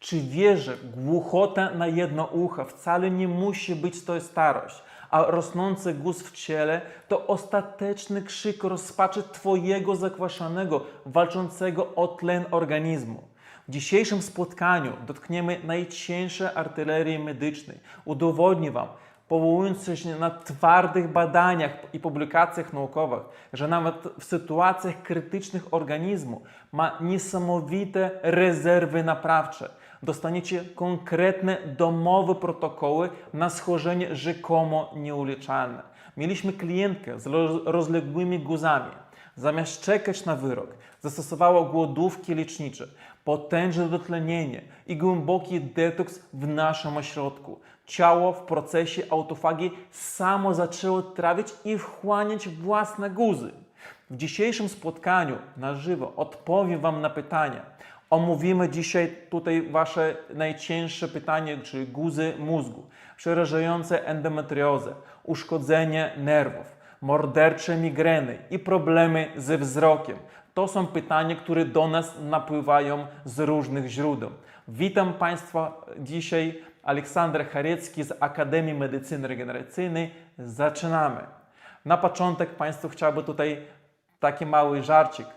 Czy wiesz, że głuchota na jedno ucho wcale nie musi być to starość, a rosnący guz w ciele to ostateczny krzyk rozpaczy Twojego zakwaszonego, walczącego o tlen organizmu. W dzisiejszym spotkaniu dotkniemy najcięższej artylerii medycznej. Udowodnię Wam, powołując się na twardych badaniach i publikacjach naukowych, że nawet w sytuacjach krytycznych organizmu ma niesamowite rezerwy naprawcze. Dostaniecie konkretne domowe protokoły na schorzenie rzekomo nieuleczalne. Mieliśmy klientkę z rozległymi guzami. Zamiast czekać na wyrok, zastosowała głodówki lecznicze, potężne dotlenienie i głęboki detoks w naszym ośrodku. Ciało w procesie autofagii samo zaczęło trawić i wchłaniać własne guzy. W dzisiejszym spotkaniu na żywo odpowiem Wam na pytania. Omówimy dzisiaj tutaj Wasze najcięższe pytanie, czyli guzy mózgu, przerażające endometriozę, uszkodzenie nerwów, mordercze migreny i problemy ze wzrokiem. To są pytania, które do nas napływają z różnych źródeł. Witam Państwa dzisiaj. Aleksander Charecki z Akademii Medycyny Regeneracyjnej. Zaczynamy. Na początek Państwu chciałbym tutaj taki mały żarcik.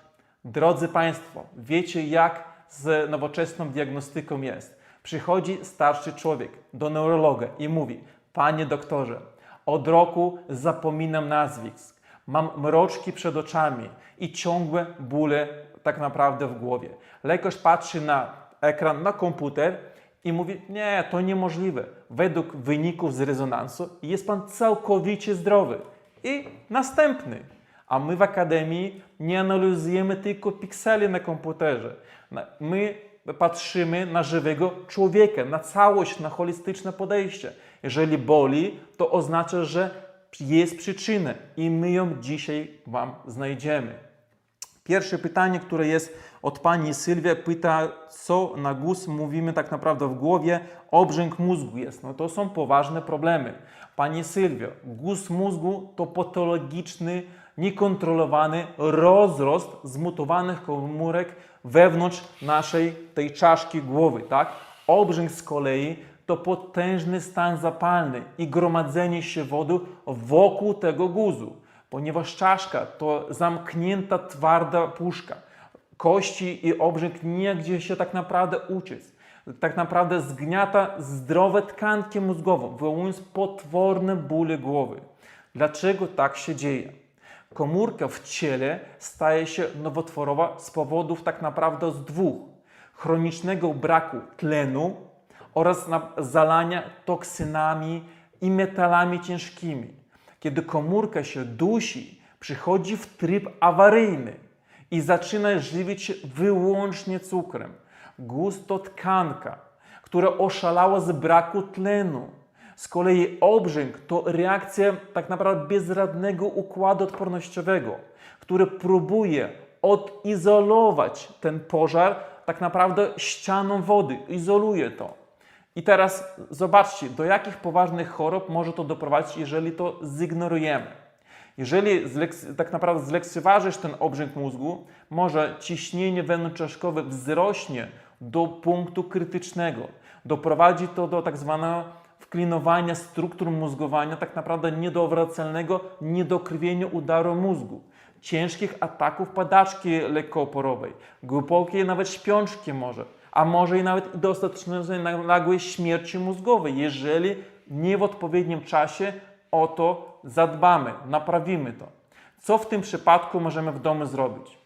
Drodzy Państwo, wiecie jak z nowoczesną diagnostyką jest. Przychodzi starszy człowiek do neurologa i mówi: Panie doktorze, od roku zapominam nazwisk, mam mroczki przed oczami i ciągłe bóle tak naprawdę w głowie. Lekarz patrzy na ekran, na komputer i mówi: nie, to niemożliwe. Według wyników z rezonansu jest Pan całkowicie zdrowy. I następny. A my w Akademii nie analizujemy tylko pikseli na komputerze. My patrzymy na żywego człowieka, na całość, na holistyczne podejście. Jeżeli boli, to oznacza, że jest przyczyna i my ją dzisiaj Wam znajdziemy. Pierwsze pytanie, które jest od pani Sylwia, pyta, co na guz mówimy tak naprawdę w głowie, obrzęk mózgu jest. No to są poważne problemy. Pani Sylwio, guz mózgu to patologiczny, niekontrolowany rozrost zmutowanych komórek wewnątrz naszej tej czaszki głowy, tak? Obrzęk z kolei to potężny stan zapalny i gromadzenie się wody wokół tego guzu, ponieważ czaszka to zamknięta, twarda puszka. Kości i obrzęk nigdzie się tak naprawdę uciec. Tak naprawdę zgniata zdrowe tkanki mózgowe, wywołując potworne bóle głowy. Dlaczego tak się dzieje? Komórka w ciele staje się nowotworowa z powodów tak naprawdę z dwóch. Chronicznego braku tlenu oraz zalania toksynami i metalami ciężkimi. Kiedy komórka się dusi, przychodzi w tryb awaryjny i zaczyna żywić się wyłącznie cukrem. Guz to tkanka, która oszalała z braku tlenu. Z kolei obrzęk to reakcja tak naprawdę bezradnego układu odpornościowego, który próbuje odizolować ten pożar tak naprawdę ścianą wody, izoluje to. I teraz zobaczcie, do jakich poważnych chorób może to doprowadzić, jeżeli to zignorujemy. Jeżeli tak naprawdę zlekceważysz ten obrzęk mózgu, może ciśnienie wewnątrzczaszkowe wzrośnie do punktu krytycznego. Doprowadzi to do tak zwanego wklinowania struktur mózgowania, tak naprawdę niedoodwracalnego niedokrwienia udaru mózgu, ciężkich ataków padaczki lekkooporowej, głębokiej nawet śpiączki a może i nawet do ostatecznej nagłej śmierci mózgowej, jeżeli nie w odpowiednim czasie o to zadbamy, naprawimy to. Co w tym przypadku możemy w domu zrobić?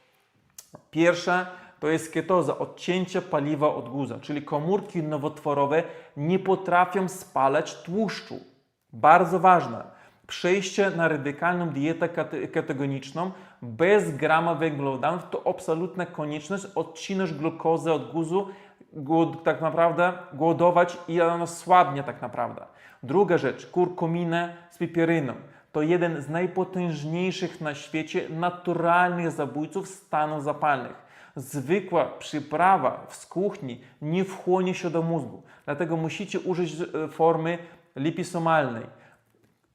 Pierwsze to jest ketoza, odcięcie paliwa od guza, czyli komórki nowotworowe nie potrafią spalać tłuszczu. Bardzo ważne. Przejście na radykalną dietę ketogeniczną bez grama węglowodanów to absolutna konieczność. Odcinasz glukozę od guzu, tak naprawdę głodować i ona słabnie tak naprawdę. Druga rzecz, kurkuminę z piperyną. To jeden z najpotężniejszych na świecie naturalnych zabójców stanów zapalnych. Zwykła przyprawa z kuchni nie wchłonie się do mózgu, dlatego musicie użyć formy liposomalnej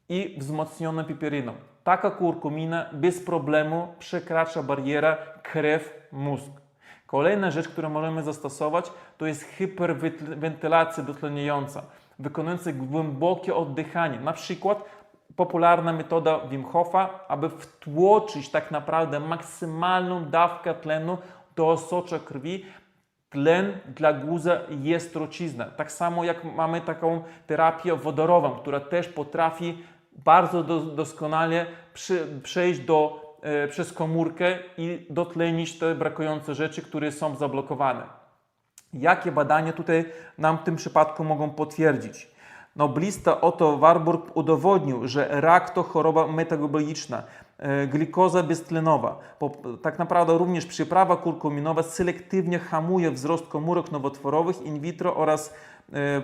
i wzmocnioną piperyną. Taka kurkumina bez problemu przekracza barierę krew-mózg. Kolejna rzecz, którą możemy zastosować, to jest hiperwentylacja dotleniająca, wykonująca głębokie oddychanie. Na przykład popularna metoda Wim Hofa, aby wtłoczyć tak naprawdę maksymalną dawkę tlenu do osocza krwi. Tlen dla guza jest trucizna. Tak samo jak mamy taką terapię wodorową, która też potrafi bardzo doskonale przejść przez komórkę i dotlenić te brakujące rzeczy, które są zablokowane. Jakie badania tutaj nam w tym przypadku mogą potwierdzić? Noblista Otto Warburg udowodnił, że rak to choroba metaboliczna, glikoza beztlenowa. Tak naprawdę również przyprawa kurkuminowa selektywnie hamuje wzrost komórek nowotworowych in vitro oraz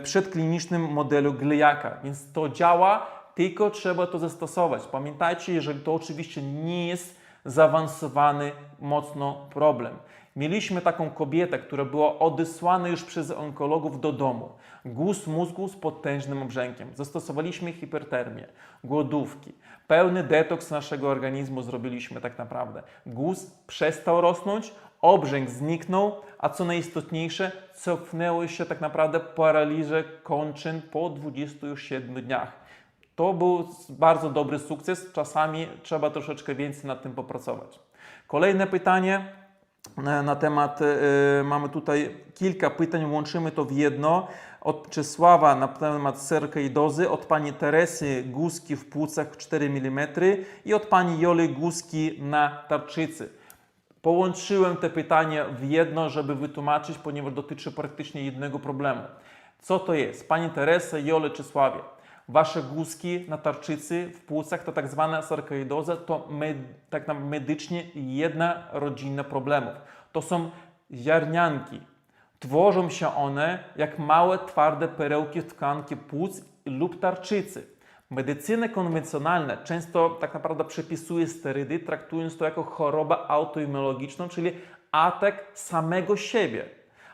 przedklinicznym modelu glejaka. Więc to działa, tylko trzeba to zastosować. Pamiętajcie, jeżeli to oczywiście nie jest zaawansowany mocno problem. Mieliśmy taką kobietę, która była odesłana już przez onkologów do domu. Guz mózgu z potężnym obrzękiem. Zastosowaliśmy hipertermię, głodówki, pełny detoks naszego organizmu zrobiliśmy tak naprawdę. Guz przestał rosnąć, obrzęk zniknął, a co najistotniejsze, cofnęły się tak naprawdę paraliże kończyn po 27 dniach. To był bardzo dobry sukces, czasami trzeba troszeczkę więcej nad tym popracować. Kolejne pytanie na temat, mamy tutaj kilka pytań, łączymy to w jedno. Od Czesława na temat sarkoidozy, od pani Teresy guzki w płucach 4 mm i od pani Joli guzki na tarczycy. Połączyłem te pytania w jedno, żeby wytłumaczyć, ponieważ dotyczy praktycznie jednego problemu. Co to jest? Pani Teresa, Jole, Czesławie. Wasze guzki na tarczycy w płucach to tak zwana sarkoidoza, to tak medycznie jedna rodzina problemów. To są ziarnianki. Tworzą się one jak małe, twarde perełki w tkanki płuc lub tarczycy. Medycyna konwencjonalna często tak naprawdę przepisuje sterydy, traktując to jako chorobę autoimmunologiczną, czyli atak samego siebie.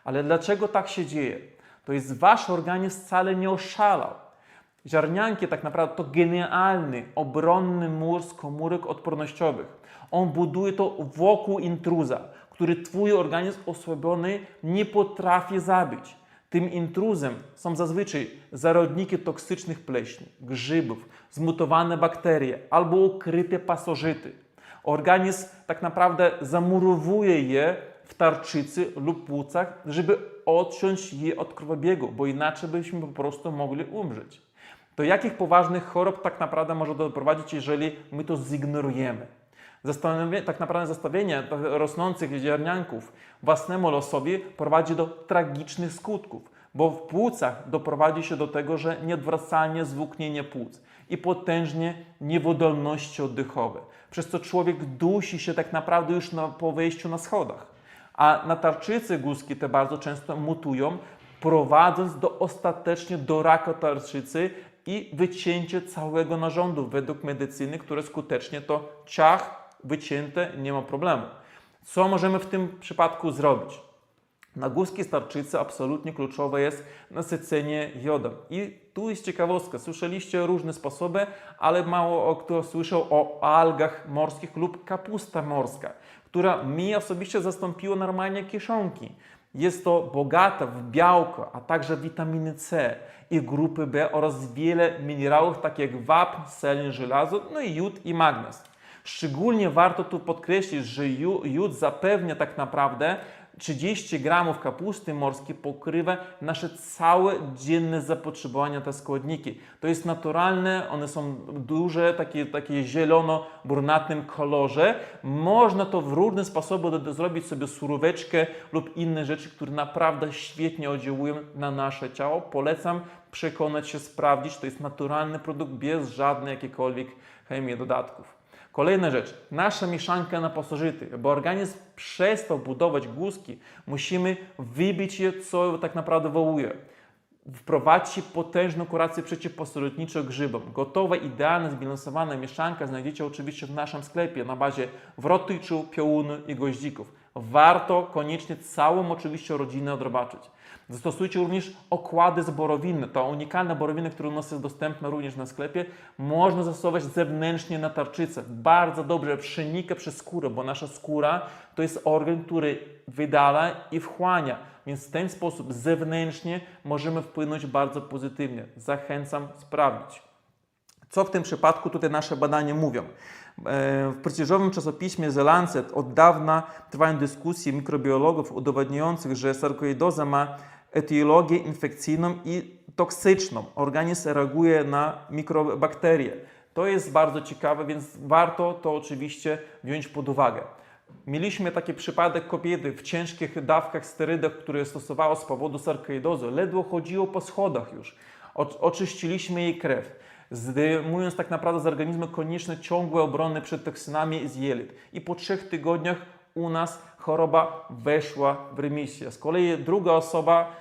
Ale dlaczego tak się dzieje? To jest wasz organizm wcale nie oszalał. Ziarnianki tak naprawdę to genialny, obronny mur z komórek odpornościowych. On buduje to wokół intruza, który twój organizm osłabiony nie potrafi zabić. Tym intruzem są zazwyczaj zarodniki toksycznych pleśni, grzybów, zmutowane bakterie albo ukryte pasożyty. Organizm tak naprawdę zamurowuje je w tarczycy lub płucach, żeby odciąć je od krwobiegu, bo inaczej byśmy po prostu mogli umrzeć. Do jakich poważnych chorób tak naprawdę może doprowadzić, jeżeli my to zignorujemy? Tak naprawdę zostawienie rosnących ziarnianków własnemu losowi prowadzi do tragicznych skutków, bo w płucach doprowadzi się do tego, że nieodwracalnie zwłóknienie płuc i potężnie niewydolności oddechowe, przez co człowiek dusi się tak naprawdę już po wejściu na schodach. A na tarczycy guzki te bardzo często mutują, prowadząc ostatecznie do raka tarczycy i wycięcie całego narządu według medycyny, które skutecznie to ciach, wycięte, nie ma problemu. Co możemy w tym przypadku zrobić? Na guzki z tarczycy absolutnie kluczowe jest nasycenie jodem. I tu jest ciekawostka. Słyszeliście różne sposoby, ale mało kto słyszał o algach morskich lub kapusta morska, która mi osobiście zastąpiła normalnie kiszonki. Jest to bogata w białko, a także witaminy C i grupy B oraz wiele minerałów, takich jak wapń, selen, żelazo, no i jód i magnez. Szczególnie warto tu podkreślić, że jód zapewnia tak naprawdę 30 gramów kapusty morskiej pokrywa nasze całe dzienne zapotrzebowanie na te składniki. To jest naturalne, one są duże, takie zielono-brunatnym kolorze. Można to w różne sposoby zrobić sobie suróweczkę lub inne rzeczy, które naprawdę świetnie oddziałują na nasze ciało. Polecam przekonać się, sprawdzić. To jest naturalny produkt bez żadnej jakiejkolwiek chemii dodatków. Kolejna rzecz, nasza mieszanka na pasożyty. Bo organizm przestał budować guzki, musimy wybić je, co tak naprawdę wołuje. Wprowadźcie potężną kurację przeciwpasożytniczą grzybom. Gotowa, idealna, zbilansowana mieszanka znajdziecie oczywiście w naszym sklepie na bazie wrotyczu, piołunu i goździków. Warto koniecznie całą oczywiście rodzinę odrobaczyć. Zastosujcie również okłady z borowiny. To unikalne borowiny, które u nas jest dostępne również na sklepie, można zastosować zewnętrznie na tarczycę. Bardzo dobrze przenika przez skórę, bo nasza skóra to jest organ, który wydala i wchłania. Więc w ten sposób zewnętrznie możemy wpłynąć bardzo pozytywnie. Zachęcam sprawdzić. Co w tym przypadku tutaj nasze badania mówią? W prestiżowym czasopiśmie The Lancet od dawna trwają dyskusje mikrobiologów udowadniających, że sarkoidoza ma etiologię infekcyjną i toksyczną. Organizm reaguje na mikrobakterie. To jest bardzo ciekawe, więc warto to oczywiście wziąć pod uwagę. Mieliśmy taki przypadek kobiety w ciężkich dawkach sterydów, które stosowała z powodu sarkoidozy. Ledwo chodziło po schodach już. Oczyściliśmy jej krew, zdejmując tak naprawdę z organizmu konieczne ciągłe obrony przed toksynami z jelit. I po 3 tygodniach u nas choroba weszła w remisję. Z kolei druga osoba,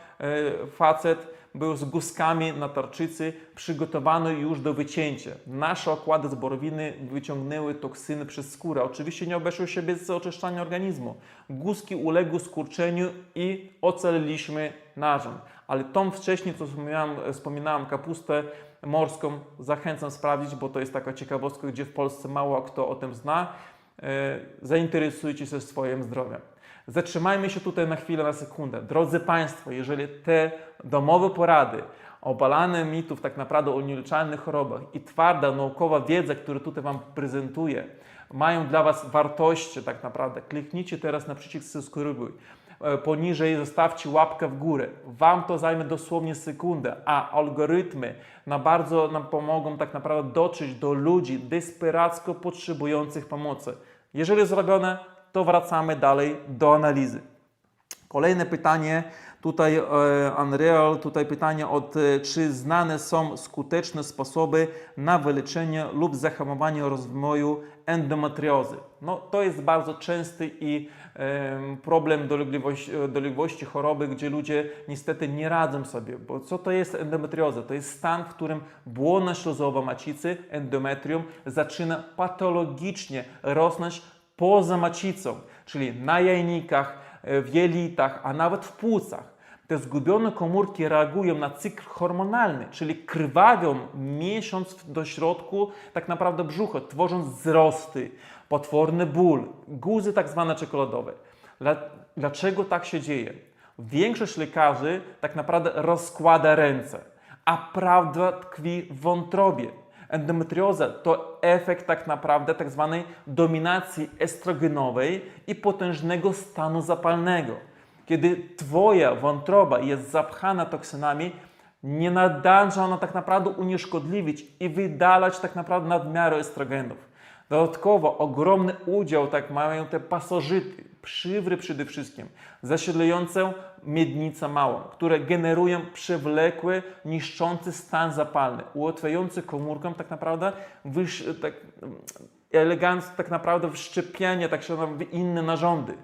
facet, był z guzkami na tarczycy, przygotowany już do wycięcia. Nasze okłady z borowiny wyciągnęły toksyny przez skórę. Oczywiście nie obeszło się bez oczyszczania organizmu. Guzki uległy skurczeniu i ocaliliśmy narząd. Ale tą wcześniej, co wspominałem, kapustę morską, zachęcam sprawdzić, bo to jest taka ciekawostka, gdzie w Polsce mało kto o tym zna. Zainteresujcie się swoim zdrowiem. Zatrzymajmy się tutaj na chwilę, na sekundę. Drodzy Państwo, jeżeli te domowe porady, obalane mitów tak naprawdę o nieuleczalnych chorobach i twarda naukowa wiedza, którą tutaj Wam prezentuję, mają dla Was wartości tak naprawdę, kliknijcie teraz na przycisk subskrybuj. Poniżej zostawcie łapkę w górę. Wam to zajmie dosłownie sekundę, a algorytmy bardzo nam pomogą tak naprawdę dotrzeć do ludzi desperacko potrzebujących pomocy. Jeżeli zrobione, to wracamy dalej do analizy. Kolejne pytanie, tutaj Unreal, tutaj pytanie czy znane są skuteczne sposoby na wyleczenie lub zahamowanie rozwoju endometriozy. No, to jest bardzo częsty i problem dolegliwości choroby, gdzie ludzie niestety nie radzą sobie. Bo co to jest endometrioza? To jest stan, w którym błona śluzowa macicy, endometrium, zaczyna patologicznie rosnąć poza macicą, czyli na jajnikach, w jelitach, a nawet w płucach. Te zgubione komórki reagują na cykl hormonalny, czyli krwawią miesiąc do środku tak naprawdę brzucha, tworząc wzrosty, potworny ból, guzy tak zwane czekoladowe. Dlaczego tak się dzieje? Większość lekarzy tak naprawdę rozkłada ręce, a prawda tkwi w wątrobie. Endometrioza to efekt tak naprawdę tak zwanej dominacji estrogenowej i potężnego stanu zapalnego. Kiedy Twoja wątroba jest zapchana toksynami, nie nadąża ona tak naprawdę unieszkodliwić i wydalać tak naprawdę nadmiaru estrogenów. Dodatkowo ogromny udział mają te pasożyty, przywry przede wszystkim, zasiedlające miednicę małą, które generują przewlekły, niszczący stan zapalny, ułatwiający komórkom tak naprawdę elegancko tak naprawdę wszczepianie w inne narządy.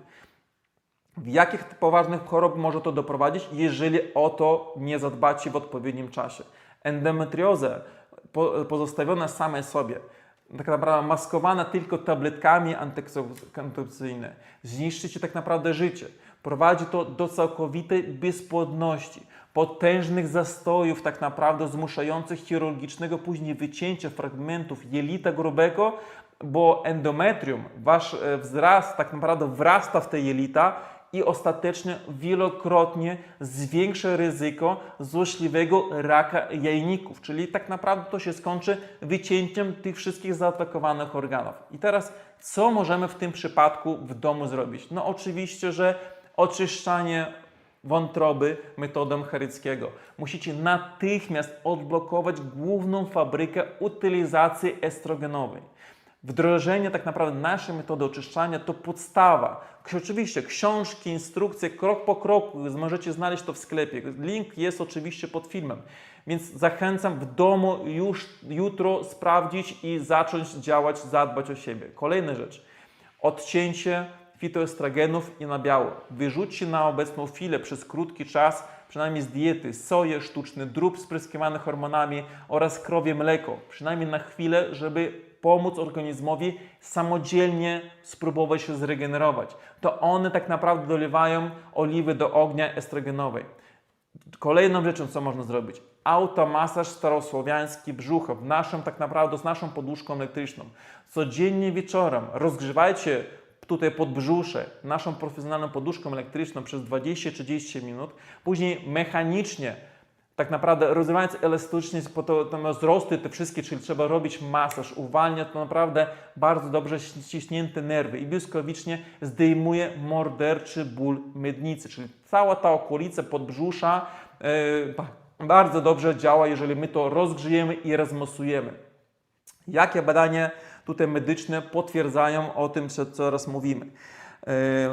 W jakich poważnych chorób może to doprowadzić, jeżeli o to nie zadbacie w odpowiednim czasie? Endometrioza pozostawiona samej sobie, tak naprawdę maskowana tylko tabletkami antykoncepcyjnymi, zniszczy Ci tak naprawdę życie. Prowadzi to do całkowitej bezpłodności, potężnych zastojów tak naprawdę zmuszających chirurgicznego później wycięcia fragmentów jelita grubego, bo endometrium, Wasz wzrast tak naprawdę wrasta w te jelita i ostatecznie wielokrotnie zwiększa ryzyko złośliwego raka jajników, czyli tak naprawdę to się skończy wycięciem tych wszystkich zaatakowanych organów. I teraz co możemy w tym przypadku w domu zrobić? No oczywiście, że oczyszczanie wątroby metodą Charyckiego. Musicie natychmiast odblokować główną fabrykę utylizacji estrogenowej. Wdrożenie tak naprawdę naszej metody oczyszczania to podstawa. Oczywiście książki, instrukcje, krok po kroku, możecie znaleźć to w sklepie. Link jest oczywiście pod filmem. Więc zachęcam w domu już jutro sprawdzić i zacząć działać, zadbać o siebie. Kolejna rzecz. Odcięcie fitoestrogenów i nabiału. Wyrzućcie na obecną chwilę przez krótki czas, przynajmniej z diety, soję, sztuczny drób spryskiwany hormonami oraz krowie mleko. Przynajmniej na chwilę, żeby pomóc organizmowi samodzielnie spróbować się zregenerować. To one tak naprawdę dolewają oliwy do ognia estrogenowej. Kolejną rzeczą, co można zrobić, automasaż starosłowiański brzucha w naszym, tak naprawdę z naszą poduszką elektryczną. Codziennie wieczorem rozgrzewajcie tutaj podbrzusze naszą profesjonalną poduszką elektryczną przez 20-30 minut, później mechanicznie, tak naprawdę rozrywając elastyczność, po to tam wzrosty te wszystkie, czyli trzeba robić masaż, uwalnia to naprawdę bardzo dobrze ściśnięte nerwy i błyskawicznie zdejmuje morderczy ból miednicy, czyli cała ta okolica podbrzusza bardzo dobrze działa, jeżeli my to rozgrzejemy i rozmasujemy. Jakie badania tutaj medyczne potwierdzają o tym, co teraz mówimy?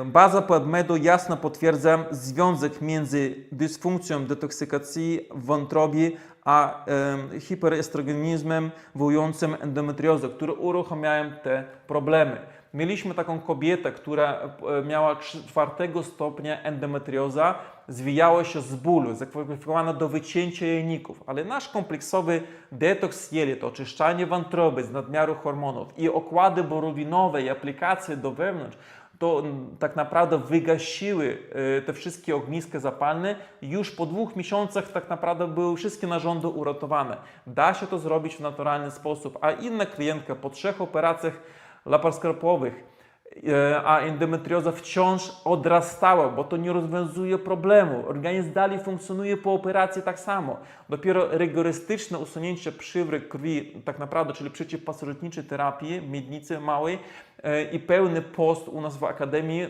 Baza PubMedu jasno potwierdza związek między dysfunkcją detoksykacji w wątrobie a hiperestrogenizmem wywołującym endometriozę, które uruchamiają te problemy. Mieliśmy taką kobietę, która miała 4 stopnia endometrioza, zwijała się z bólu, zakwalifikowana do wycięcia jajników, ale nasz kompleksowy detoks jelit, oczyszczanie wątroby z nadmiaru hormonów i okłady borowinowe i aplikacje do wewnątrz, to tak naprawdę wygasiły te wszystkie ogniska zapalne. Już po 2 miesiącach tak naprawdę były wszystkie narządy uratowane. Da się to zrobić w naturalny sposób, a inna klientka po 3 operacjach laparoskopowych, a endometrioza wciąż odrastała, bo to nie rozwiązuje problemu. Organizm dalej funkcjonuje po operacji tak samo. Dopiero rygorystyczne usunięcie przywry krwi, tak naprawdę, czyli przeciwpasożytniczej terapii miednicy małej i pełny post u nas w Akademii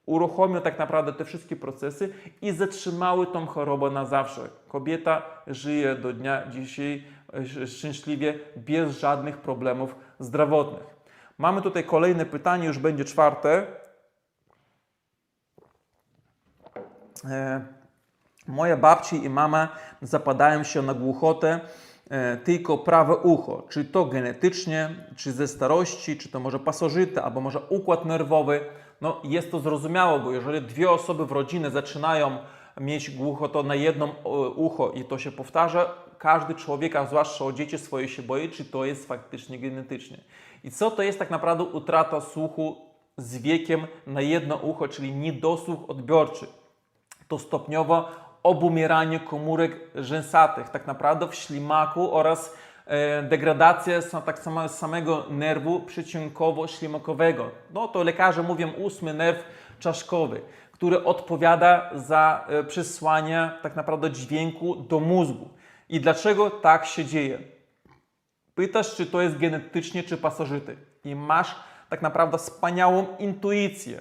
uruchomił tak naprawdę te wszystkie procesy i zatrzymały tą chorobę na zawsze. Kobieta żyje do dnia dzisiaj szczęśliwie, bez żadnych problemów zdrowotnych. Mamy tutaj kolejne pytanie, już będzie 4. Moja babci i mama zapadają się na głuchotę tylko prawe ucho. Czy to genetycznie, czy ze starości, czy to może pasożyty, albo może układ nerwowy. No jest to zrozumiałe, bo jeżeli 2 osoby w rodzinie zaczynają mieć głuchotę na jedno ucho i to się powtarza, każdy człowiek, a zwłaszcza o dzieci swoje się boi, czy to jest faktycznie genetycznie. I co to jest tak naprawdę utrata słuchu z wiekiem na jedno ucho, czyli niedosłuch odbiorczy? To stopniowo obumieranie komórek rzęsatych, tak naprawdę w ślimaku oraz degradacja tak samo samego nerwu przyciągowo-ślimakowego. No to lekarze mówią 8 nerw czaszkowy, który odpowiada za przesłanie tak naprawdę dźwięku do mózgu. I dlaczego tak się dzieje? Pytasz, czy to jest genetycznie, czy pasożyty. I masz tak naprawdę wspaniałą intuicję.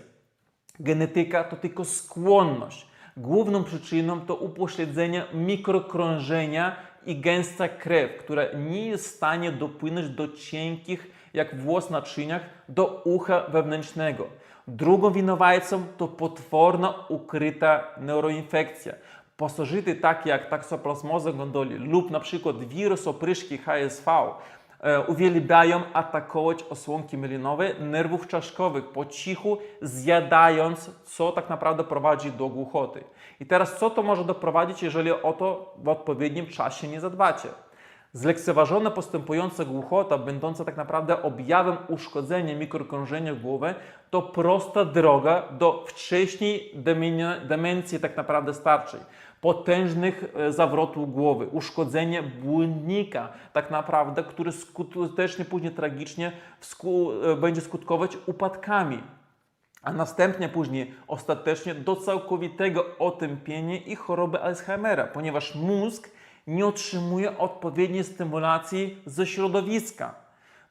Genetyka to tylko skłonność. Główną przyczyną to upośledzenie mikrokrążenia i gęsta krew, która nie jest w stanie dopłynąć do cienkich, jak włos naczyniach, do ucha wewnętrznego. Drugą winowajcą to potworna, ukryta neuroinfekcja. Pasożyty takie jak Toxoplasmosa gondoli lub na przykład wirus opryszki HSV uwielbiają atakować osłonki mielinowe nerwów czaszkowych po cichu, zjadając, co tak naprawdę prowadzi do głuchoty. I teraz co to może doprowadzić, jeżeli o to w odpowiednim czasie nie zadbacie? Zlekceważona postępująca głuchota, będąca tak naprawdę objawem uszkodzenia mikrokrążenia głowy, to prosta droga do wcześniej demencji tak naprawdę starczej, potężnych zawrotów głowy, uszkodzenie błędnika tak naprawdę, który skutecznie później tragicznie będzie skutkować upadkami, a następnie później ostatecznie do całkowitego otępienia i choroby Alzheimera, ponieważ mózg nie otrzymuje odpowiedniej stymulacji ze środowiska.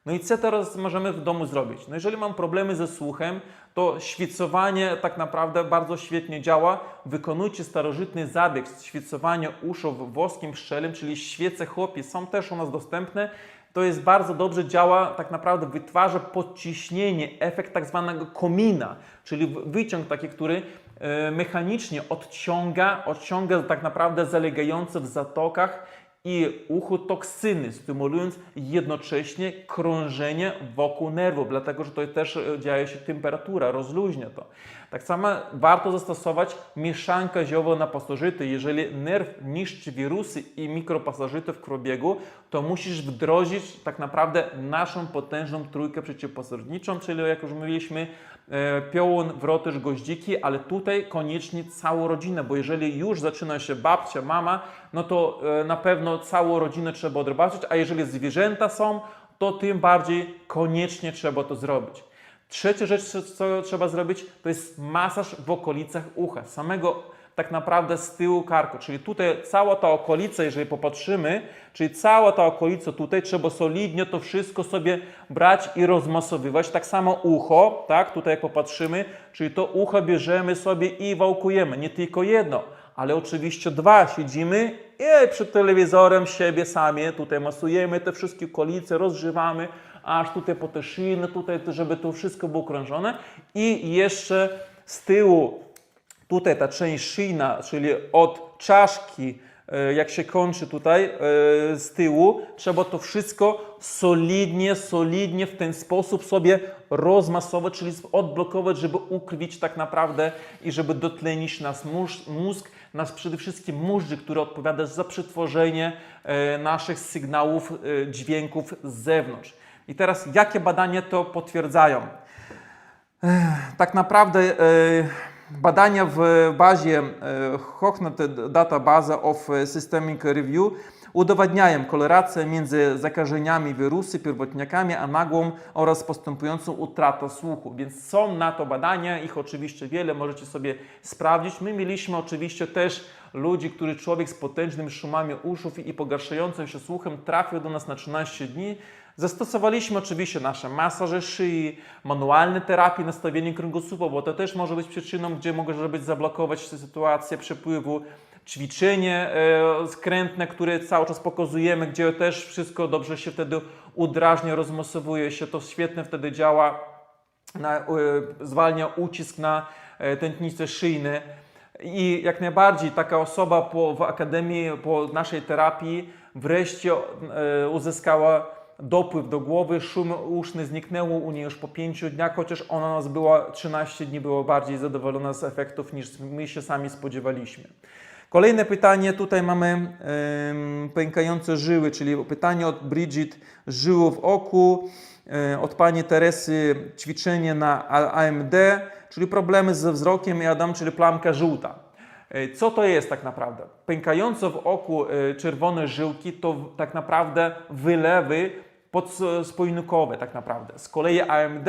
No i co teraz możemy w domu zrobić? No jeżeli mam problemy ze słuchem, to świecowanie tak naprawdę bardzo świetnie działa. Wykonujcie starożytny zabieg świecowania uszu woskiem pszczelim, czyli świece chłopi, są też u nas dostępne. To jest bardzo dobrze działa, tak naprawdę wytwarza podciśnienie, efekt tak zwanego komina, czyli wyciąg taki, który mechanicznie odciąga tak naprawdę zalegające w zatokach i uchotoksyny, stymulując jednocześnie krążenie wokół nerwów, dlatego że to też dzieje się temperatura, rozluźnia to. Tak samo warto zastosować mieszankę ziołowo-napasożyty. Jeżeli nerw niszczy wirusy i mikropasożyty w krwiobiegu, to musisz wdrożyć tak naprawdę naszą potężną trójkę przeciwpasożytniczą, czyli jak już mówiliśmy, piołun, wrotyż, goździki, ale tutaj koniecznie całą rodzinę, bo jeżeli już zaczyna się babcia, mama, no to na pewno całą rodzinę trzeba odrobaczyć, a jeżeli zwierzęta są, to tym bardziej koniecznie trzeba to zrobić. Trzecia rzecz, co trzeba zrobić, to jest masaż w okolicach ucha, samego tak naprawdę z tyłu karku, czyli tutaj cała ta okolica, jeżeli popatrzymy, czyli cała ta okolica tutaj, trzeba solidnie to wszystko sobie brać i rozmasowywać. Tak samo ucho, tak, tutaj jak popatrzymy, czyli to ucho bierzemy sobie i wałkujemy, nie tylko jedno, ale oczywiście dwa, siedzimy i przed telewizorem siebie sami, tutaj masujemy te wszystkie okolice, rozgrzewamy, aż tutaj po te szyjne, tutaj, żeby to wszystko było krążone i jeszcze z tyłu, tutaj ta część szyjna, czyli od czaszki, jak się kończy tutaj z tyłu, trzeba to wszystko solidnie w ten sposób sobie rozmasować, czyli odblokować, żeby ukrwić tak naprawdę i żeby dotlenić nasz mózg, nasz przede wszystkim mózg, który odpowiada za przetworzenie naszych sygnałów, dźwięków z zewnątrz. I teraz jakie badania to potwierdzają? Tak naprawdę badania w bazie Hochnet Database of Systemic Review udowadniają korelację między zakażeniami wirusy, pierwotniakami, a nagłą oraz postępującą utratą słuchu. Więc są na to badania, ich oczywiście wiele, możecie sobie sprawdzić. My mieliśmy oczywiście też ludzi, człowiek z potężnymi szumami uszów i pogarszającym się słuchem trafił do nas na 13 dni. Zastosowaliśmy oczywiście nasze masaże szyi, manualne terapie, nastawienie kręgosłupa, bo to też może być przyczyną, gdzie może być zablokować sytuację przepływu, ćwiczenie skrętne, które cały czas pokazujemy, gdzie też wszystko dobrze się wtedy udrażnia, rozmasowuje się, to świetnie wtedy działa, zwalnia ucisk na tętnice szyjne. I jak najbardziej taka osoba w akademii, po naszej terapii wreszcie uzyskała dopływ do głowy, szum uszny zniknęło u niej już po 5 dniach, chociaż ona nas była 13 dni, była bardziej zadowolona z efektów niż my się sami spodziewaliśmy. Kolejne pytanie, tutaj mamy pękające żyły, czyli pytanie od Bridget, żyły w oku, od pani Teresy ćwiczenie na AMD, czyli problemy ze wzrokiem i Adam, czyli plamka żółta. Co to jest tak naprawdę? Pękające w oku czerwone żyłki to tak naprawdę wylewy podspójnikowe tak naprawdę. Z kolei AMD,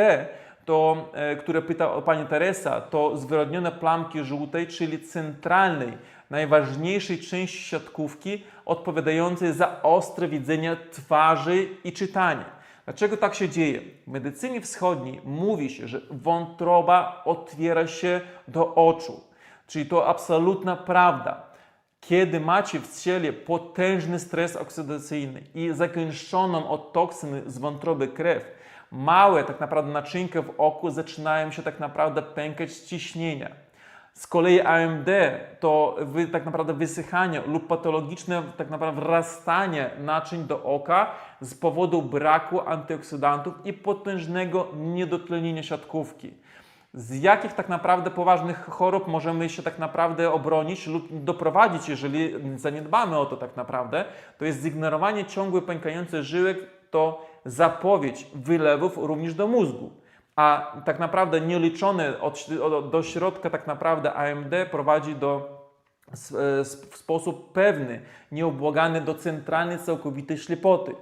to, które pyta pani Teresa, to zwyrodnione plamki żółtej, czyli centralnej, najważniejszej części siatkówki odpowiadającej za ostre widzenie twarzy i czytanie. Dlaczego tak się dzieje? W medycynie wschodniej mówi się, że wątroba otwiera się do oczu. Czyli to absolutna prawda. Kiedy macie w ciele potężny stres oksydacyjny i zagęszczoną od toksyn z wątroby krew, małe tak naprawdę naczynka w oku zaczynają się tak naprawdę pękać z ciśnienia. Z kolei AMD to tak naprawdę wysychanie lub patologiczne tak naprawdę wrastanie naczyń do oka z powodu braku antyoksydantów i potężnego niedotlenienia siatkówki. Z jakich tak naprawdę poważnych chorób możemy się tak naprawdę obronić lub doprowadzić, jeżeli zaniedbamy o to tak naprawdę, to jest zignorowanie ciągłych pękających żyłek, to zapowiedź wylewów również do mózgu. A tak naprawdę nieliczone do środka tak naprawdę AMD prowadzi w sposób pewny, nieubłagany do centralnej całkowitej ślepoty.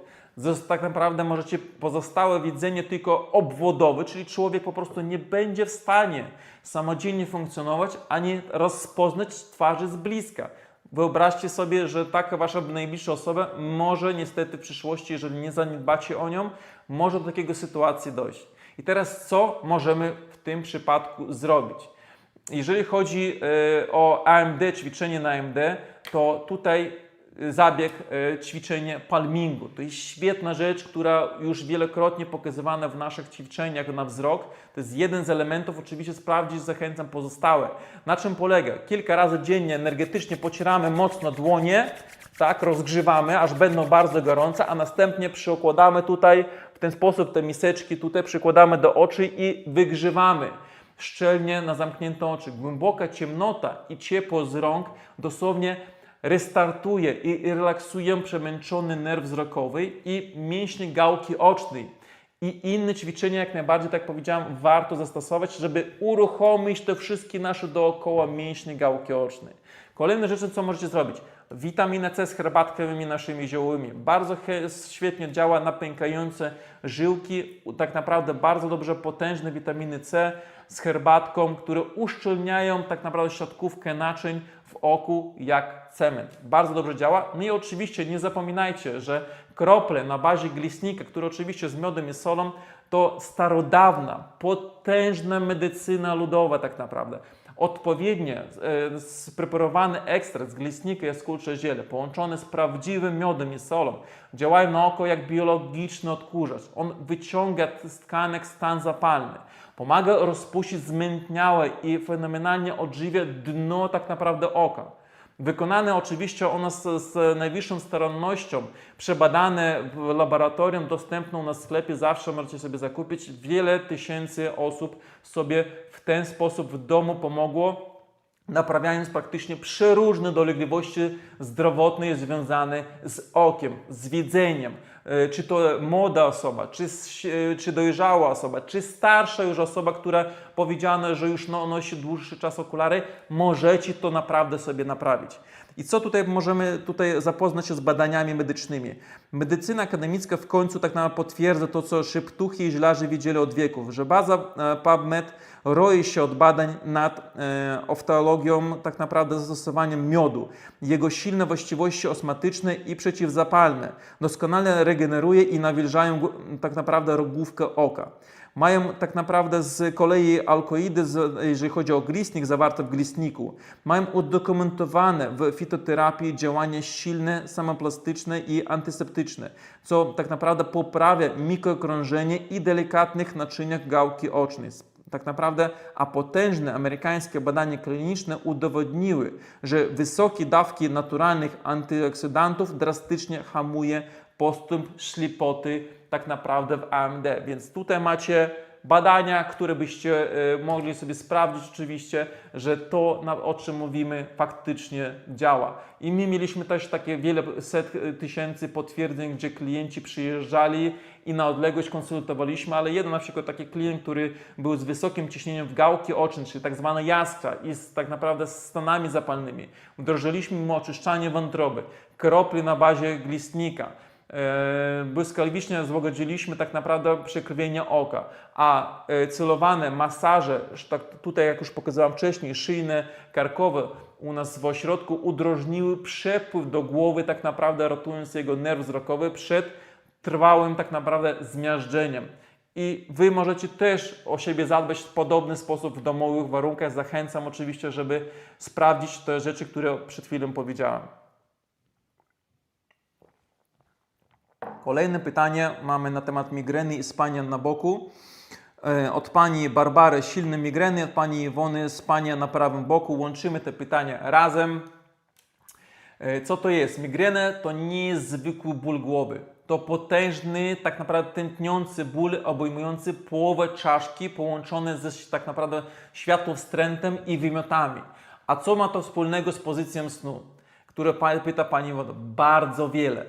Tak naprawdę możecie pozostałe widzenie tylko obwodowe, czyli człowiek po prostu nie będzie w stanie samodzielnie funkcjonować, ani rozpoznać twarzy z bliska. Wyobraźcie sobie, że taka wasza najbliższa osoba może niestety w przyszłości, jeżeli nie zaniedbacie o nią, może do takiej sytuacji dojść. I teraz co możemy w tym przypadku zrobić? Jeżeli chodzi o AMD, ćwiczenie na AMD, to tutaj zabieg, ćwiczenie palmingu. To jest świetna rzecz, która już wielokrotnie pokazywana w naszych ćwiczeniach na wzrok. To jest jeden z elementów, oczywiście sprawdzić, zachęcam pozostałe. Na czym polega? Kilka razy dziennie energetycznie pocieramy mocno dłonie tak, rozgrzewamy, aż będą bardzo gorące, a następnie przykładamy tutaj, w ten sposób te miseczki tutaj przykładamy do oczu i wygrzewamy szczelnie na zamknięte oczy. Głęboka ciemnota i ciepło z rąk dosłownie restartuje i relaksuje przemęczony nerw wzrokowy i mięśnie gałki ocznej. I inne ćwiczenia, jak najbardziej, tak jak powiedziałem, warto zastosować, żeby uruchomić te wszystkie nasze dookoła mięśnie gałki ocznej. Kolejne rzeczy, co możecie zrobić. Witamina C z herbatkami naszymi ziołowymi. Bardzo świetnie działa na pękające żyłki. Tak naprawdę bardzo dobrze potężne witaminy C z herbatką, które uszczelniają tak naprawdę siatkówkę naczyń w oku jak cement. Bardzo dobrze działa. No i oczywiście nie zapominajcie, że krople na bazie glistnika, które oczywiście z miodem i solą, to starodawna, potężna medycyna ludowa tak naprawdę. Odpowiednio spreparowany ekstrakt z glistnika i jaskółcze ziele połączone z prawdziwym miodem i solą działają na oko jak biologiczny odkurzacz. On wyciąga z tkanek stan zapalny, pomaga rozpuścić zmętniałe i fenomenalnie odżywia dno tak naprawdę oka. Wykonane oczywiście ono z najwyższą starannością, przebadane w laboratorium, dostępne u nas w sklepie, zawsze możecie sobie zakupić. Wiele tysięcy osób sobie w ten sposób w domu pomogło, naprawiając praktycznie przeróżne dolegliwości zdrowotne związane z okiem, z widzeniem. Czy to młoda osoba, czy dojrzała osoba, czy starsza już osoba, która powiedziano, że już nosi dłuższy czas okulary, możecie to naprawdę sobie naprawić. I co tutaj możemy zapoznać się z badaniami medycznymi? Medycyna akademicka w końcu tak naprawdę potwierdza to, co szeptuchy i źlarze wiedzieli od wieków, że baza PubMed roi się od badań nad oftalmologią, tak naprawdę zastosowaniem miodu. Jego silne właściwości osmatyczne i przeciwzapalne doskonale regeneruje i nawilżają tak naprawdę rogówkę oka. Mają tak naprawdę z kolei alkoidy, jeżeli chodzi o glistnik, zawarte w glistniku. Mają udokumentowane w fitoterapii działanie silne, samoplastyczne i antyseptyczne, co tak naprawdę poprawia mikrokrążenie i delikatnych naczyniach gałki ocznej. Tak naprawdę, a potężne amerykańskie badania kliniczne udowodniły, że wysokie dawki naturalnych antyoksydantów drastycznie hamuje postęp ślepoty tak naprawdę w AMD. Więc tutaj macie badania, które byście mogli sobie sprawdzić oczywiście, że to, o czym mówimy, faktycznie działa. I my mieliśmy też takie wiele set tysięcy potwierdzeń, gdzie klienci przyjeżdżali i na odległość konsultowaliśmy, ale jeden na przykład taki klient, który był z wysokim ciśnieniem w gałki ocznej, czyli tak zwana jaskra i tak naprawdę z stanami zapalnymi. Wdrożyliśmy mu oczyszczanie wątroby, kropli na bazie glistnika. Błyskawicznie złagodziliśmy tak naprawdę przekrwienie oka, a celowane masaże, tutaj jak już pokazałem wcześniej, szyjne, karkowe u nas w ośrodku udrożniły przepływ do głowy, tak naprawdę ratując jego nerw wzrokowy przed trwałym tak naprawdę zmiażdżeniem. I Wy możecie też o siebie zadbać w podobny sposób w domowych warunkach. Zachęcam oczywiście, żeby sprawdzić te rzeczy, które przed chwilą powiedziałem. Kolejne pytanie mamy na temat migreny i spania na boku. Od pani Barbary silne migreny, od pani Iwony spanie na prawym boku. Łączymy te pytania razem. Co to jest? Migrena to nie jest zwykły ból głowy. To potężny, tak naprawdę tętniący ból obejmujący połowę czaszki połączony ze tak naprawdę światłowstrętem i wymiotami. A co ma to wspólnego z pozycją snu? Które pyta pani Iwona. Bardzo wiele.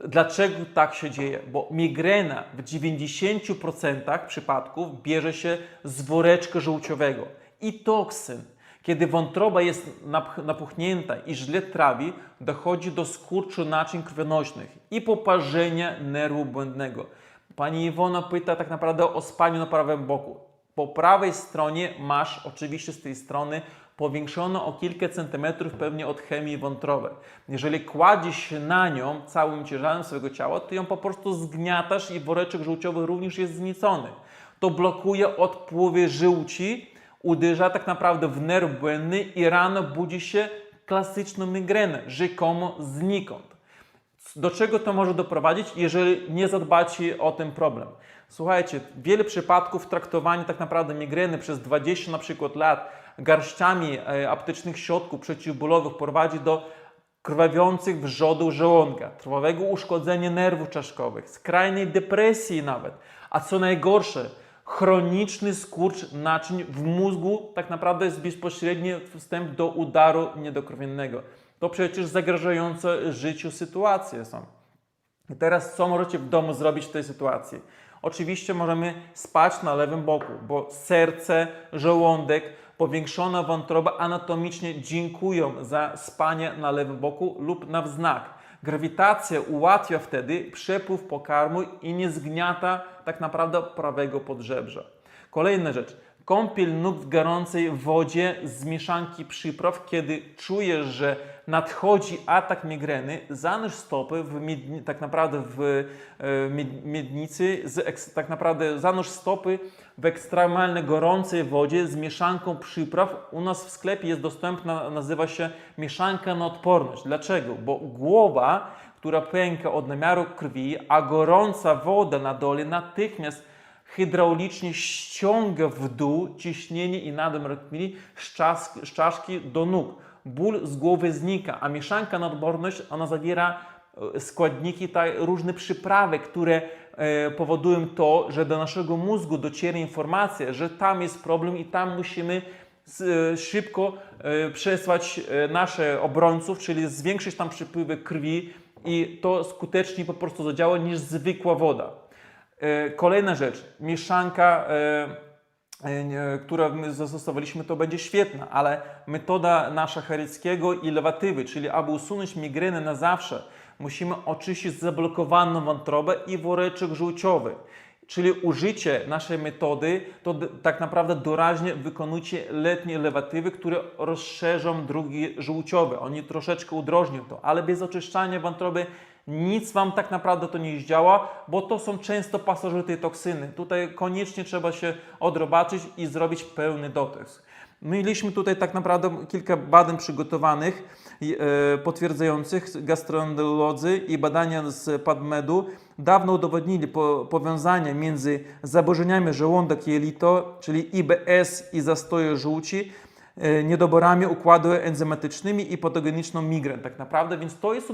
Dlaczego tak się dzieje? Bo migrena w 90% przypadków bierze się z woreczka żółciowego i toksyn. Kiedy wątroba jest napuchnięta i źle trawi, dochodzi do skurczu naczyń krwionośnych i poparzenia nerwu błędnego. Pani Iwona pyta tak naprawdę o spaniu na prawym boku. Po prawej stronie masz oczywiście z tej strony powiększono o kilka centymetrów pewnie od chemii wątroby. Jeżeli kładziesz się na nią całym ciężarem swojego ciała, to ją po prostu zgniatasz i woreczek żółciowy również jest zniecony. To blokuje odpływ żółci, uderza tak naprawdę w nerw błędny i rano budzi się klasyczną migrenę, rzekomo znikąd. Do czego to może doprowadzić, jeżeli nie zadbacie o ten problem? Słuchajcie, wiele przypadków traktowania tak naprawdę migreny przez 20 na przykład lat garściami aptecznych środków przeciwbólowych prowadzi do krwawiących wrzodów żołądka, trwałego uszkodzenia nerwów czaszkowych, skrajnej depresji nawet, a co najgorsze, chroniczny skurcz naczyń w mózgu tak naprawdę jest bezpośredni wstęp do udaru niedokrwiennego. To przecież zagrażające życiu sytuacje są. I teraz co możecie w domu zrobić w tej sytuacji? Oczywiście możemy spać na lewym boku, bo serce, żołądek, powiększona wątroba anatomicznie dziękują za spanie na lewym boku lub na wznak. Grawitacja ułatwia wtedy przepływ pokarmu i nie zgniata tak naprawdę prawego podżebrza. Kolejna rzecz. Kąpiel nóg w gorącej wodzie z mieszanki przypraw, kiedy czujesz, że nadchodzi atak migreny, zanurz stopy tak naprawdę w miednicy, tak naprawdę zanurz stopy w ekstremalnie gorącej wodzie z mieszanką przypraw. U nas w sklepie jest dostępna, nazywa się mieszanka na odporność. Dlaczego? Bo głowa, która pęka od namiaru krwi, a gorąca woda na dole natychmiast hydraulicznie ściąga w dół ciśnienie i nadmiar krwi z czaszki do nóg. Ból z głowy znika, a mieszanka na odporność, ona zawiera składniki, różne przyprawy, które powodują to, że do naszego mózgu dociera informacja, że tam jest problem i tam musimy szybko przesłać naszych obrońców, czyli zwiększyć tam przepływy krwi i to skuteczniej po prostu zadziała niż zwykła woda. Kolejna rzecz, mieszanka, którą my zastosowaliśmy, to będzie świetna, ale metoda nasza Chareckiego i Lewatywy, czyli aby usunąć migrenę na zawsze, musimy oczyścić zablokowaną wątrobę i woreczek żółciowy. Czyli użycie naszej metody to tak naprawdę doraźnie wykonujcie letnie lewatywy, które rozszerzą drogi żółciowe. Oni troszeczkę udrożnią to, ale bez oczyszczania wątroby nic Wam tak naprawdę to nie zdziała, bo to są często pasożyty toksyny. Tutaj koniecznie trzeba się odrobaczyć i zrobić pełny detoks. Mieliśmy tutaj tak naprawdę kilka badań przygotowanych, potwierdzających gastroenterolodzy i badania z PubMedu dawno udowodnili powiązanie między zaburzeniami żołądek-jelito, czyli IBS i zastoju żółci, niedoborami układu enzymatycznymi i patogeniczną migren tak naprawdę, więc to jest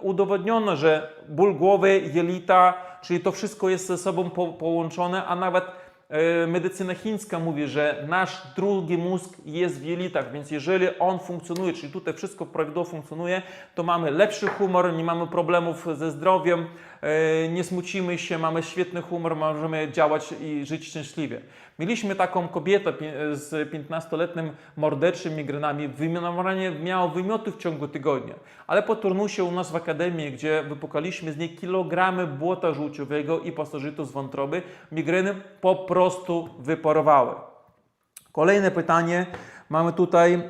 udowodnione, że ból głowy, jelita, czyli to wszystko jest ze sobą połączone, a nawet medycyna chińska mówi, że nasz drugi mózg jest w jelitach, więc jeżeli on funkcjonuje, czyli tutaj wszystko prawidłowo funkcjonuje, to mamy lepszy humor, nie mamy problemów ze zdrowiem, nie smucimy się, mamy świetny humor, możemy działać i żyć szczęśliwie. Mieliśmy taką kobietę z 15-letnim morderczym migrenami, miała wymioty w ciągu tygodnia, ale po turnusie u nas w akademii, gdzie wypukaliśmy z niej kilogramy błota żółciowego i pasożytu z wątroby, migreny po prostu wyparowały. Kolejne pytanie mamy tutaj,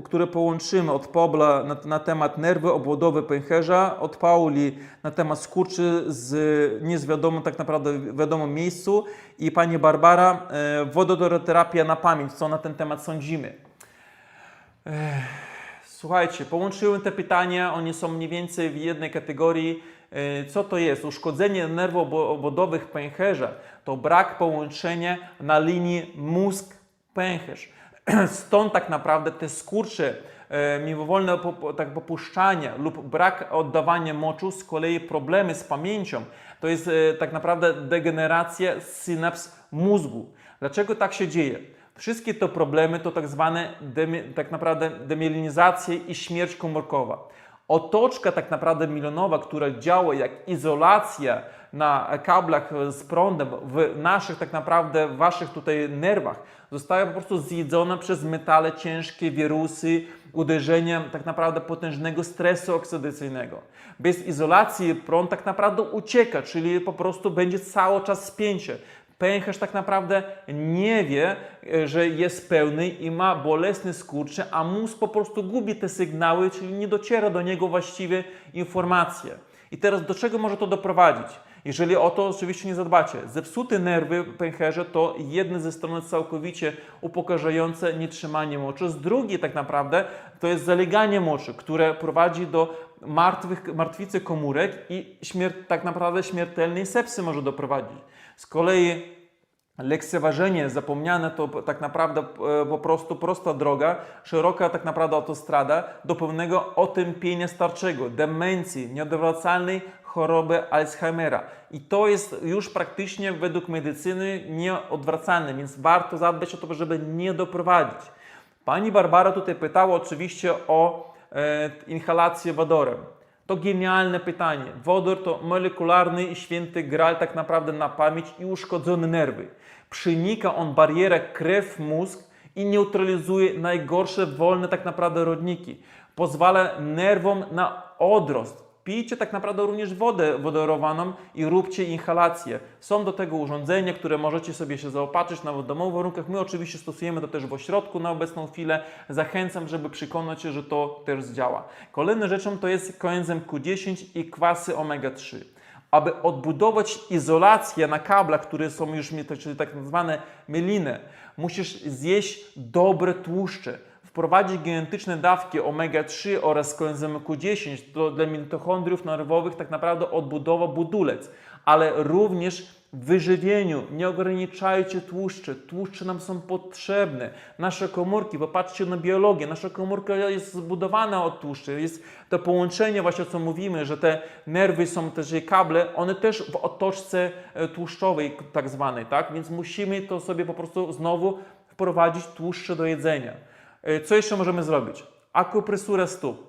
które połączymy od Pawła na temat nerwy obwodowe pęcherza, od Pauli na temat skurczy z niewiadomym tak naprawdę wiadomym miejscu i pani Barbara, wodoroterapia na pamięć. Co na ten temat sądzimy? Słuchajcie, połączyłem te pytania, one są mniej więcej w jednej kategorii. Co to jest? Uszkodzenie nerwów obwodowych pęcherza to brak połączenia na linii mózg-pęcherz. Stąd tak naprawdę te skurcze, mimowolne popuszczania lub brak oddawania moczu, z kolei problemy z pamięcią, to jest tak naprawdę degeneracja synaps mózgu. Dlaczego tak się dzieje? Wszystkie te problemy to tak zwane tak naprawdę demyelinizacja i śmierć komórkowa. Otoczka tak naprawdę mielonowa, która działa jak izolacja na kablach z prądem w naszych tak naprawdę, waszych tutaj nerwach, zostaje po prostu zjedzona przez metale ciężkie, wirusy, uderzenia tak naprawdę potężnego stresu oksydacyjnego. Bez izolacji prąd tak naprawdę ucieka, czyli po prostu będzie cały czas spięcie. Pęcherz tak naprawdę nie wie, że jest pełny i ma bolesne skurcze, a mózg po prostu gubi te sygnały, czyli nie dociera do niego właściwie informacje. I teraz do czego może to doprowadzić? Jeżeli o to oczywiście nie zadbacie. Zepsute nerwy pęcherza to jedna ze stron całkowicie upokarzające nietrzymanie moczu. Z drugiej tak naprawdę to jest zaleganie moczy, które prowadzi do martwicy komórek i tak naprawdę śmiertelnej sepsy może doprowadzić. Z kolei lekceważenie, zapomniane to tak naprawdę po prostu prosta droga, szeroka tak naprawdę autostrada do pewnego otępienia starczego, demencji, nieodwracalnej choroby Alzheimera. I to jest już praktycznie według medycyny nieodwracalne, więc warto zadbać o to, żeby nie doprowadzić. Pani Barbara tutaj pytała oczywiście o inhalację wodorem. To genialne pytanie. Wodór to molekularny i święty graal tak naprawdę na pamięć i uszkodzone nerwy. Przenika on barierę krew-mózg i neutralizuje najgorsze wolne tak naprawdę rodniki. Pozwala nerwom na odrost. Pijcie tak naprawdę również wodę wodorowaną i róbcie inhalację. Są do tego urządzenia, które możecie sobie się zaopatrzyć nawet w domowych warunkach. My oczywiście stosujemy to też w ośrodku na obecną chwilę. Zachęcam, żeby przekonać się, że to też działa. Kolejną rzeczą to jest koenzym Q10 i kwasy omega-3. Aby odbudować izolację na kablach, które są już, czyli tak zwane mieliny, musisz zjeść dobre tłuszcze. Wprowadzić genetyczne dawki omega-3 oraz koenzymu Q10 to dla mitochondriów nerwowych tak naprawdę odbudowa budulec, ale również w wyżywieniu nie ograniczajcie tłuszczy. Tłuszcze nam są potrzebne. Nasze komórki, popatrzcie na biologię, nasza komórka jest zbudowana od tłuszczy. Jest to połączenie właśnie, o co mówimy, że te nerwy są też kable, one też w otoczce tłuszczowej tak zwanej, tak? Więc musimy to sobie po prostu znowu wprowadzić tłuszcze do jedzenia. Co jeszcze możemy zrobić? Akupresura stóp.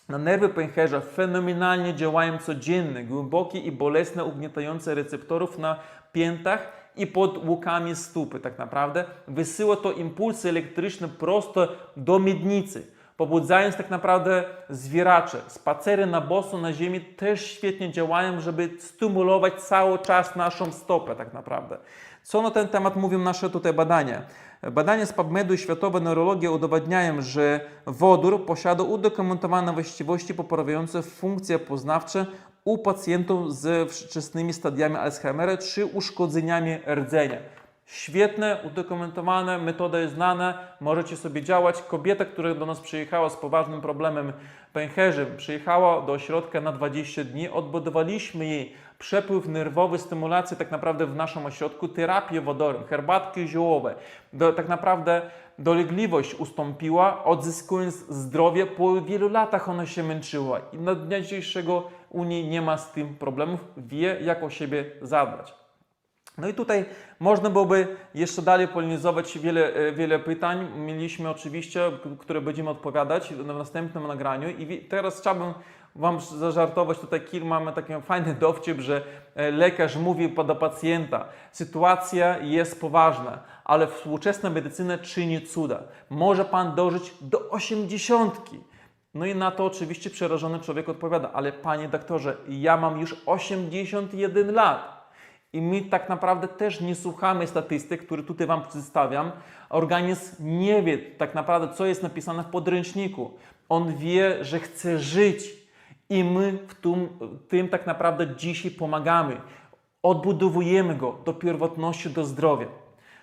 Na nerwy pęcherza fenomenalnie działają codzienne, głębokie i bolesne ugniatające receptorów na piętach i pod łukami stópy tak naprawdę. Wysyła to impulsy elektryczne prosto do miednicy, pobudzając tak naprawdę zwieracze. Spacery na boso na ziemi też świetnie działają, żeby stymulować cały czas naszą stopę tak naprawdę. Co na ten temat mówią nasze tutaj badania? Badania z PubMedu i Światowa Neurologia udowadniają, że wodór posiada udokumentowane właściwości poprawiające funkcje poznawcze u pacjentów z wczesnymi stadiami Alzheimera czy uszkodzeniami rdzenia. Świetne, udokumentowane, metoda jest znana, możecie sobie działać. Kobieta, która do nas przyjechała z poważnym problemem pęcherzy, przyjechała do ośrodka na 20 dni, odbudowaliśmy jej przepływ nerwowy, stymulację tak naprawdę w naszym ośrodku, terapię wodorem, herbatki ziołowe. Tak naprawdę dolegliwość ustąpiła, odzyskując zdrowie. Po wielu latach ona się męczyła i na dnia dzisiejszego u niej nie ma z tym problemów, wie jak o siebie zadbać. No i tutaj można byłoby jeszcze dalej polemizować wiele pytań. Mieliśmy oczywiście, które będziemy odpowiadać w następnym nagraniu i teraz chciałbym Wam zażartować tutaj mamy taki fajny dowcip, że lekarz mówi do pacjenta, sytuacja jest poważna, ale współczesna medycyna czyni cuda. Może Pan dożyć do 80. No i na to oczywiście przerażony człowiek odpowiada, ale Panie doktorze, ja mam już 81 lat. I my tak naprawdę też nie słuchamy statystyk, które tutaj Wam przedstawiam. Organizm nie wie tak naprawdę, co jest napisane w podręczniku. On wie, że chce żyć i my w tym tak naprawdę dzisiaj pomagamy. Odbudowujemy go do pierwotności, do zdrowia.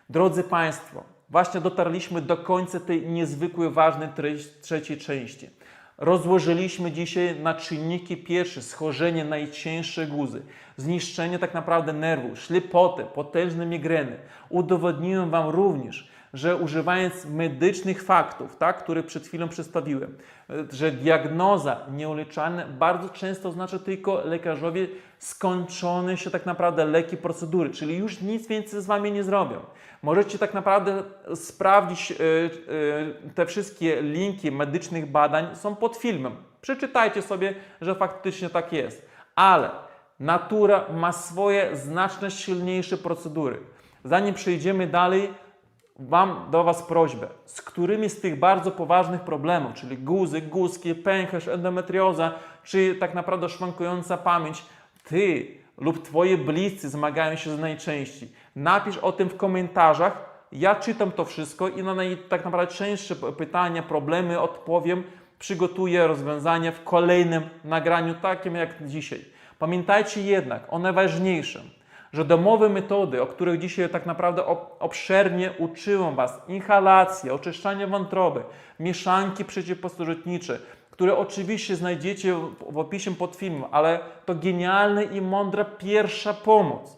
Drodzy Państwo, właśnie dotarliśmy do końca tej niezwykłej, ważnej trzeciej części. Rozłożyliśmy dzisiaj na czynniki pierwsze schorzenie najcięższe guzy, zniszczenie tak naprawdę nerwu, ślepotę, potężne migreny. Udowodniłem Wam również, że używając medycznych faktów, które przed chwilą przedstawiłem, że diagnoza nieuleczalna bardzo często oznacza tylko lekarzowi skończone się tak naprawdę leki, procedury, czyli już nic więcej z Wami nie zrobią. Możecie tak naprawdę sprawdzić te wszystkie linki medycznych badań, są pod filmem. Przeczytajcie sobie, że faktycznie tak jest. Ale natura ma swoje znacznie silniejsze procedury. Zanim przejdziemy dalej, mam do Was prośbę, z którymi z tych bardzo poważnych problemów, czyli guzy, guzki, pęcherz, endometrioza, czy tak naprawdę szwankująca pamięć, Ty lub Twoje bliscy zmagają się najczęściej. Napisz o tym w komentarzach, ja czytam to wszystko i na tak naprawdę częstsze pytania, problemy odpowiem, przygotuję rozwiązania w kolejnym nagraniu, takim jak dzisiaj. Pamiętajcie jednak o najważniejszym, że domowe metody, o których dzisiaj tak naprawdę obszernie uczyłem Was, inhalacja, oczyszczanie wątroby, mieszanki przeciwpasożytnicze, które oczywiście znajdziecie w opisie pod filmem, ale to genialna i mądra pierwsza pomoc.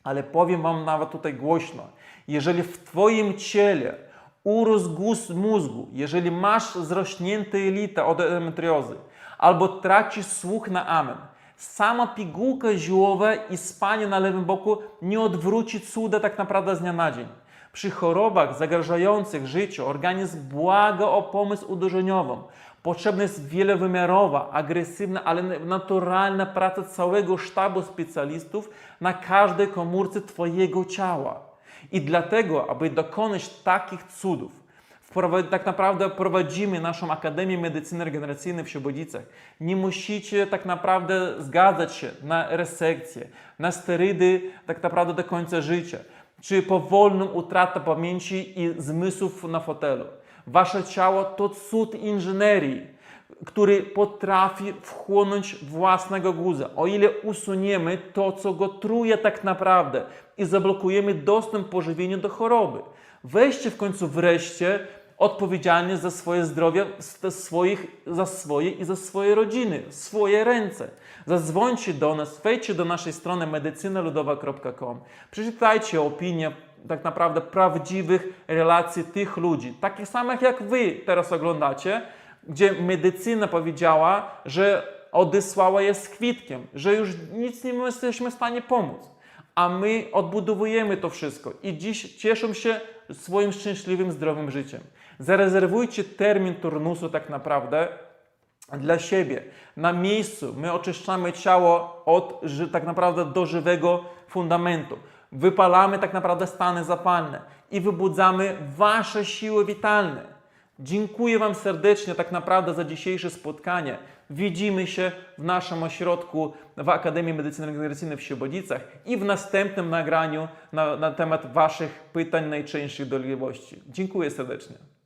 Ale powiem Wam nawet tutaj głośno, jeżeli w Twoim ciele urósł guz mózgu, jeżeli masz zrośnięte jelita od endometriozy, albo tracisz słuch na amen, sama pigułka ziołowa i spanie na lewym boku nie odwróci cuda tak naprawdę z dnia na dzień. Przy chorobach zagrażających życiu organizm błaga o pomoc uderzeniową. Potrzebna jest wielowymiarowa, agresywna, ale naturalna praca całego sztabu specjalistów na każdej komórce Twojego ciała. I dlatego, aby dokonać takich cudów, tak naprawdę prowadzimy naszą Akademię Medycyny Regeneracyjnej w Świebodzicach. Nie musicie tak naprawdę zgadzać się na resekcję, na sterydy tak naprawdę do końca życia, czy powolną utratę pamięci i zmysłów na fotelu. Wasze ciało to cud inżynierii, który potrafi wchłonąć własnego guza. O ile usuniemy to, co go truje tak naprawdę i zablokujemy dostęp pożywienia do choroby. Weźcie w końcu wreszcie odpowiedzialność za swoje zdrowie, za swoje i za swoje rodziny, w swoje ręce. Zadzwońcie do nas, wejdźcie do naszej strony medycynaludowa.com. Przeczytajcie opinie tak naprawdę prawdziwych relacji tych ludzi, takich samych jak Wy teraz oglądacie, gdzie medycyna powiedziała, że odesłała je z kwitkiem, że już nic nie jesteśmy w stanie pomóc. A my odbudowujemy to wszystko i dziś cieszą się swoim szczęśliwym, zdrowym życiem. Zarezerwujcie termin turnusu tak naprawdę dla siebie. Na miejscu my oczyszczamy ciało od tak naprawdę do żywego fundamentu. Wypalamy tak naprawdę stany zapalne i wybudzamy Wasze siły witalne. Dziękuję Wam serdecznie tak naprawdę za dzisiejsze spotkanie. Widzimy się w naszym ośrodku w Akademii Medycyny Regeneracyjnej w Świebodzicach i w następnym nagraniu na temat Waszych pytań, najczęstszych dolegliwości. Dziękuję serdecznie.